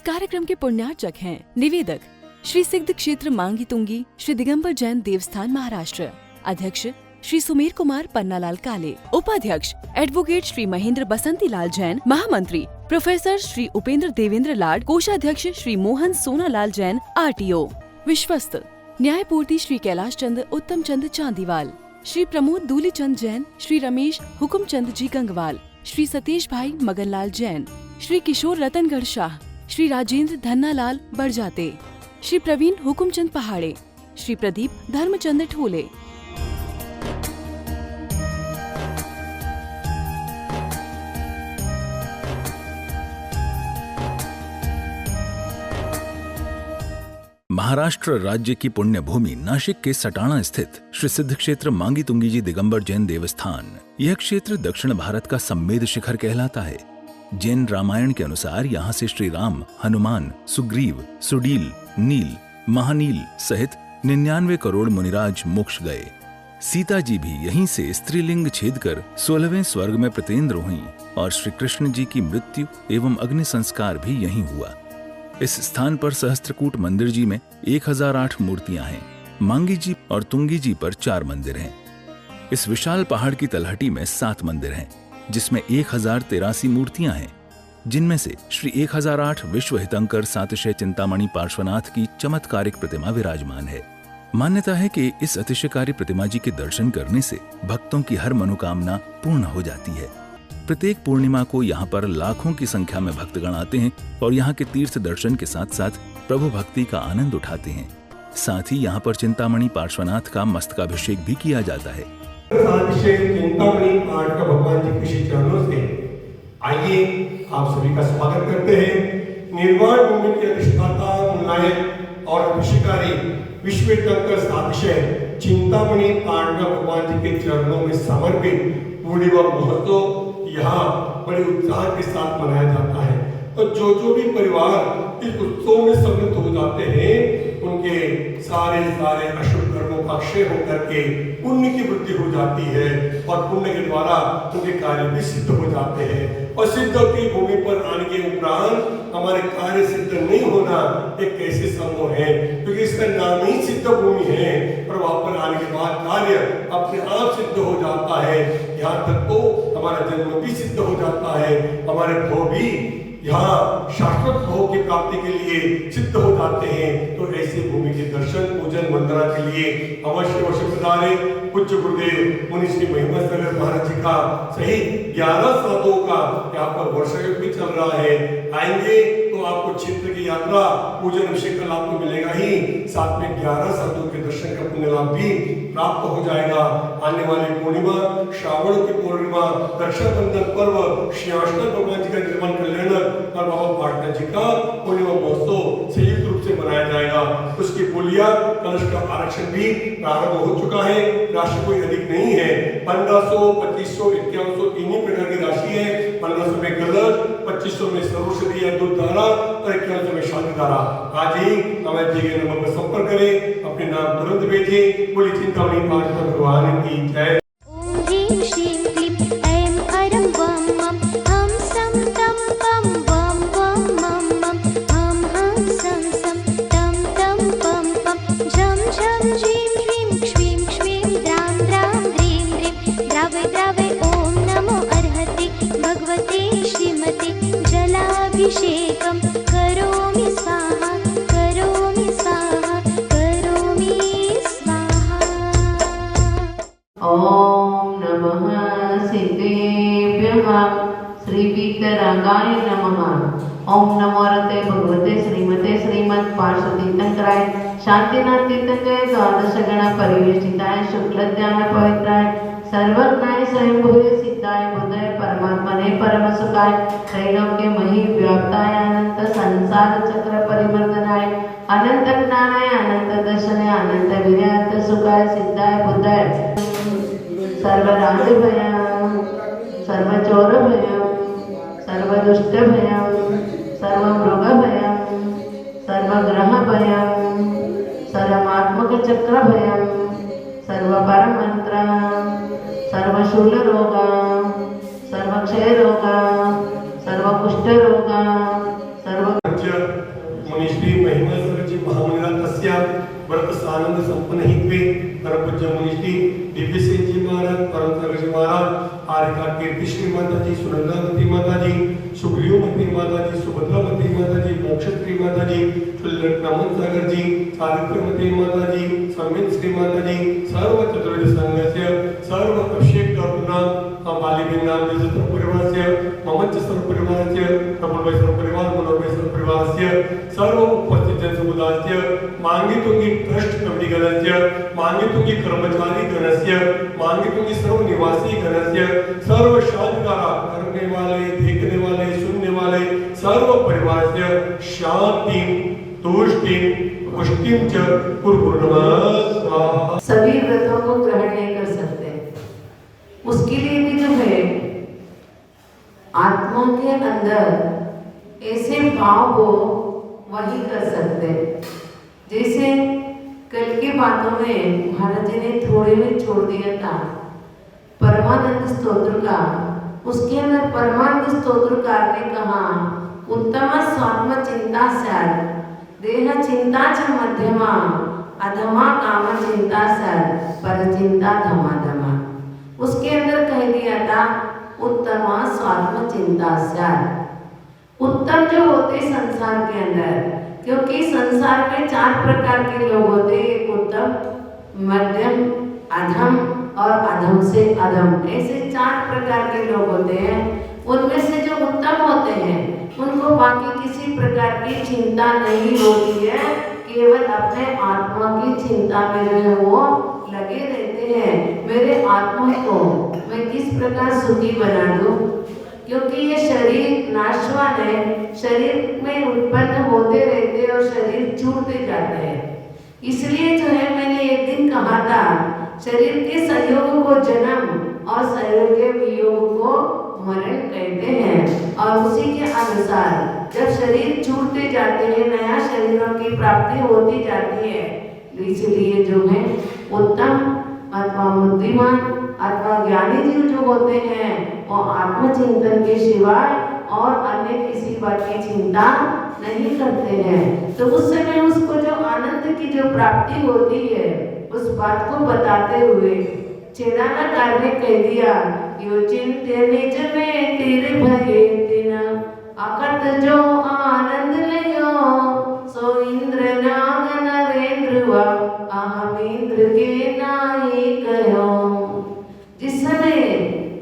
कार्यक्रम के पुण्यार्चक हैं निवेदक श्री सिद्ध क्षेत्र मांगी तुंगी श्री दिगंबर जैन देवस्थान महाराष्ट्र, अध्यक्ष श्री सुमेर कुमार पन्नालाल काले, उपाध्यक्ष एडवोकेट श्री महेंद्र बसंती लाल जैन, महामंत्री प्रोफेसर श्री उपेंद्र देवेंद्र लाड, कोषाध्यक्ष श्री मोहन सोनालाल जैन RTO, विश्वस्त न्यायपूर्ति श्री कैलाश चंद उत्तम चंद चांदीवाल, श्री प्रमोद दूलीचंद जैन, श्री रमेश हुकुमचंद जी गंगवाल, श्री सतीश भाई मगनलाल जैन, श्री किशोर रतनगढ़ शाह, श्री राजेंद्र धन्नालाल बरजाते, श्री प्रवीण हुकुमचंद पहाड़े, श्री प्रदीप धर्मचंद ठोले। महाराष्ट्र राज्य की पुण्य भूमि नाशिक के सटाणा स्थित श्री सिद्ध क्षेत्र मांगी तुंगी जी दिगंबर जैन देवस्थान, यह क्षेत्र दक्षिण भारत का सम्मेद शिखर कहलाता है। जैन रामायण के अनुसार यहाँ से श्री राम, हनुमान, सुग्रीव, सुडील, नील, महानील सहित 99 करोड़ मुनिराज मोक्ष गए। सीता जी भी यहीं से स्त्रीलिंग छेद कर 16वें स्वर्ग में प्रतेंद्र हुई और श्री कृष्ण जी की मृत्यु एवं अग्नि संस्कार भी यहीं हुआ। इस स्थान पर सहस्त्रकूट मंदिर जी में 1008 मूर्तियां हैं। मांगी जी और तुंगी जी पर 4 मंदिर हैं। इस विशाल पहाड़ की तलहटी में 7 मंदिर हैं, जिसमें 1083 मूर्तियां हैं, जिनमें से श्री 1008 विश्व हितंकर सातिशय चिंतामणि पार्श्वनाथ की चमत्कारिक प्रतिमा विराजमान है। मान्यता है कि इस अतिशयकारी प्रतिमा जी के दर्शन करने से भक्तों की हर मनोकामना पूर्ण हो जाती है। प्रत्येक पूर्णिमा को यहाँ पर लाखों की संख्या में भक्तगण आते हैं और यहाँ के तीर्थ दर्शन के साथ साथ प्रभु भक्ति का आनंद उठाते हैं। साथ ही यहाँ पर चिंतामणि पार्श्वनाथ का मस्तकाभिषेक भी किया जाता है। चिंतामणि पाठ का भगवान जी के चरणों से आइए आप सभी का स्वागत करते हैं। निर्वाण भूमि के अधिष्ठाता मुलायम और अभिषेकारी विश्व हितंकर सातिशय चिंतामणि पाठ का भगवान जी के चरणों में समर्पित पूर्णिमा महोत्सव यहाँ बड़े उत्साह के साथ मनाया जाता है। और जो भी परिवार इस उत्सव में सम्मिलित हो जाते हैं, उनके सारे अशुभ कर्मों का क्षय होकर के पुण्य की वृद्धि हो जाती है और पुण्य के द्वारा उनके कार्य भी सिद्ध हो जाते हैं। और सिद्ध की भूमि पर आने के उपरांत हमारे कार्य सिद्ध नहीं होना एक कैसे संभव है, क्योंकि इसका नाम ही सिद्ध भूमि है। और वहां पर आने के बाद कार्य अपने आप सिद्ध हो जाता है। यहाँ तक तो हमारा जन्म भी सिद्ध हो जाता है, हमारे भव भी यहाँ शाश्वत भव की प्राप्ति के लिए सिद्ध हो जाते हैं। तो ऐसी भूमि के दर्शन पूजन वंदना के लिए अवश्य पधारे। पूज्य गुरुदेव मुनि श्री महिमा सागर महाराज जी का सही 11 साधुओं का यहाँ पर वर्षायोग भी चल रहा है। आएंगे तो आपको क्षेत्र की यात्रा पूजन अभिषेक का लाभ तो मिलेगा ही, साथ में 11 साधुओं के दर्शन का पुण्य लाभ भी प्राप्त हो जाएगा। आने वाली पूर्णिमा, श्रावण की पूर्णिमा, रक्षाबंधन पर्व, श्री अष्टक भगवान जी का निर्माण कल्याण और बाबा पाटना जी का पूर्णिमा महोत्सव संयुक्त रूप से मनाया जाएगा। उसकी बोलिया कलश का आरक्षण भी प्रारंभ हो चुका है। राशि कोई अधिक नहीं है, 1500, 2500, 5100 तीन ही प्रकार की राशि है। 1500 में कलश, 2500 में सर्वौषधि या दूध धारा और 5100 में शांति धारा। आज ही हमारे दिए गए नंबर पर संपर्क करें, अपने नाम तुरंत भेजें। बोली चिंतामणि पार्श्वनाथ भगवान की जय। अभिषेकं करोमि स्वाहा, करोमि स्वाहा, करोमि स्वाहा। ओम नमः सिद्धेभ्यः श्री वीतरागाय नमः। ओम नमो रते भगवते श्रीमते श्रीमद पार्श्वतीर्थंकराय शांतिनाथ तीर्थंकराय द्वादश गण परिवेशिताय शुक्लध्यान पवित्राय सर्वज्ञाय स्वयंभूय सिद्धाय बुद्धाय परमात्मने परम सुखाय त्रैलोक्य मही व्याप्ताय अनंत संसार चक्र परिवर्तनाय अनंत ज्ञानाय अनंत दर्शनाय अनंत वीर्यार्थ सुखाय सिद्धाय बुद्धाय सर्व राज भयं सर्व चोर भयं सर्व दुष्ट भयं सर्व मृग भयं सर्व ग्रह भयं सर्वात्मक चक्र भयं सर्व परमंत्र सर्व शूल रोग सर्व क्षय रोग सर्व कुष्ठ रोग सर्व महाराज, आरिका कीर्ति श्री माता जी, सुनंदावती माता जी, सुग्रीवमती माता जी, सुभद्रावती माता जी, मोक्षश्री माता जी, नमन सागर जी, सावित्रीमती माता जी, समित श्री माता जी, सर्व चतुर्वेद संघस्य सर्व अभिषेक कर्तुना बालिबिंदाम सर्व परिवारस्य ममच सर्व परिवारस्य प्रभुभाई सर्व परिवार मनोभाई सर्व परिवारस्य सर्व उपस्थित जनसमुदायस्य मांगितुंगी ट्रस्ट कमिटी गणस्य मांगितुंगी कर्मचारी गणस्य मांगितुंगी सर्व निवासी गणस्य सर्व शांतिकारा करने वाले, देखने वाले, सुनने वाले सर्व परिवारस्य शांति तुष्टि पुष्टिम च पूर्णमः। सभी व्रतों को ग्रहण नहीं कर सकते, उसके लिए भी जो है आत्मा के अंदर ऐसे भाव हो वही कर सकते। जैसे कल की बातों में महाराज जी ने थोड़े में छोड़ दिया था परमानंद स्तोत्र का, उसके अंदर परमानंद स्तोत्रकार ने कहा उत्तम स्वात्म चिंता स्यात् देह चिंता च मध्यमा अधमा काम चिंता स्यात् पर चिंता धमा धमा। उसके अंदर कह दिया था उत्तम स्वात्म चिंता स्यात्। उत्तम जो होते संसार के अंदर, क्योंकि संसार में 4 प्रकार के लोग होते हैं, एक उत्तम, मध्यम, अधम और अधम से अधम, ऐसे 4 प्रकार के लोग होते हैं। उनमें से जो उत्तम होते हैं उनको बाकी किसी प्रकार की चिंता नहीं होती है, केवल अपने आत्मा की चिंता में जो है वो लगे रहते हैं। मेरे आत्मा को मैं किस प्रकार सुखी बना दूं, क्योंकि ये शरीर नाशवान है, शरीर में उत्पन्न होते रहते और शरीर छूटते जाते हैं। इसलिए जो है मैंने एक दिन कहा था शरीर के संयोग को जन्म और संयोग के वियोग को मरण कहते हैं, और उसी के अनुसार जब शरीर छूटते जाते हैं नया शरीरों की प्राप्ति होती जाती है। इसलिए जो है उत्तम अथवा बुद्धिमान अथवा ज्ञानी जीव जो होते हैं वो आत्मचिंतन के सिवाय और अन्य किसी बात की चिंता नहीं करते हैं। तो उस समय उसको जो आनंद की जो प्राप्ति होती है उस बात को बताते हुए चेदानाकार ने कह दिया यो चिंत्य निज में तेरे भये दिन अकत जो आनंद लियो सो इंद्र नाग नरेंद्र व अहम इंद्र के नाई कहो। जिस समय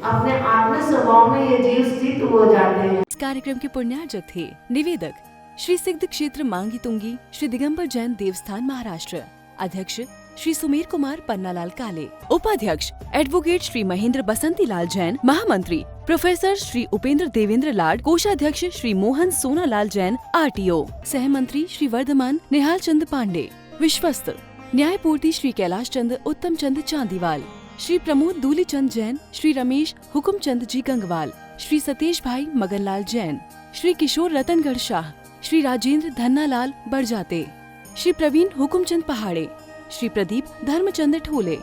अपने आत्म स्वभाव में ये जीव स्थित हो जाते हैं। इस कार्यक्रम के पुण्यार्जक थे निवेदक श्री सिद्ध क्षेत्र मांगी तुंगी श्री दिगंबर जैन देवस्थान महाराष्ट्र, अध्यक्ष श्री सुमेर कुमार पन्नालाल काले, उपाध्यक्ष एडवोकेट श्री महेंद्र बसंती लाल जैन, महामंत्री प्रोफेसर श्री उपेंद्र देवेंद्र लाड, कोषाध्यक्ष श्री मोहन सोनालाल जैन RTO, सहमंत्री श्री वर्धमान निहाल चंद पांडे, विश्वस्त न्यायपूर्ति श्री कैलाश चंद उत्तम चंद चांदीवाल, श्री प्रमोद दूली चंद जैन, श्री रमेश हुकुम चंद जी गंगवाल, श्री सतीश भाई मगनलाल जैन, श्री किशोर रतनगढ़ शाह, श्री राजेंद्र धन्नालाल बड़जाते, श्री प्रवीण हुकुमचंद पहाड़े, श्री प्रदीप धर्मचंद ठोले।